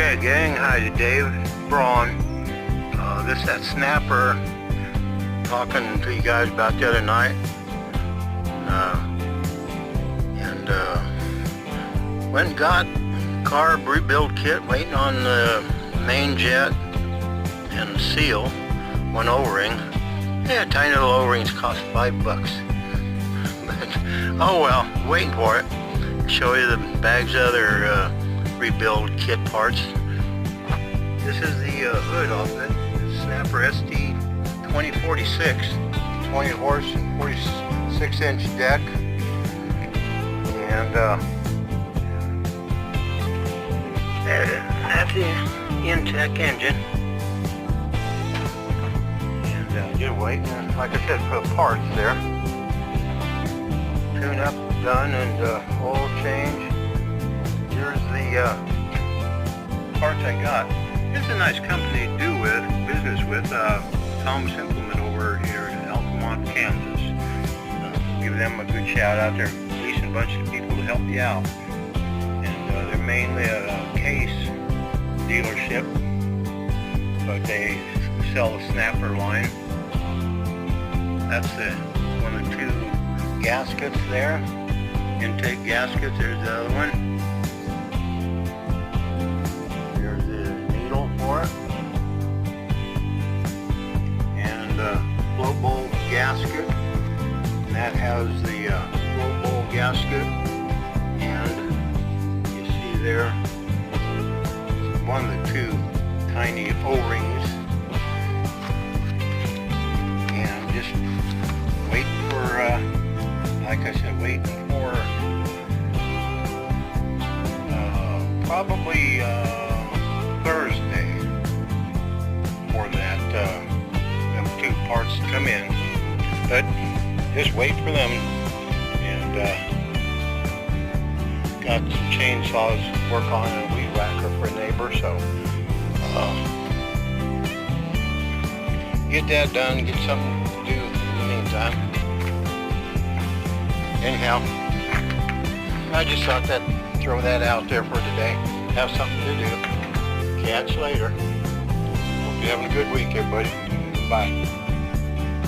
Okay, gang, hi, Dave, Braun. This is that snapper talking to you guys about the other night. Went and got Carb rebuild kit, waiting on the main jet and the seal, one O-ring. Yeah, tiny little O-rings cost $5. But, oh well, waiting for it. Show you the bags of other rebuild kit parts. This is the hood off it. Snapper ST 2046, 20 horse and 46 inch deck, and that's the Intech engine. And just waiting, like I said, for the parts there. Tune up done, and oil change. Here's the parts I got. It's a nice company to do business with. Tom's Implement over here in Altamont, Kansas. Give them a good shout out. They're releasing a bunch of people to help you out. And they're mainly a case dealership, but they sell the snapper line. That's one of the two gaskets there. Intake gaskets. There's the other one. There's the needle for it. And blow bowl gasket. And that has the blow bowl gasket. And you see there one of the two tiny O-rings. And just wait for, like I said, waiting for probably Thursday for that them two parts to come in. But just wait for them. And got some chainsaws to work on and a weed whacker for a neighbor, so get that done, get something to do in the meantime. Anyhow, I just thought that throw that out there for today. Have something to do. Catch you later. Hope you're having a good week, everybody. Bye.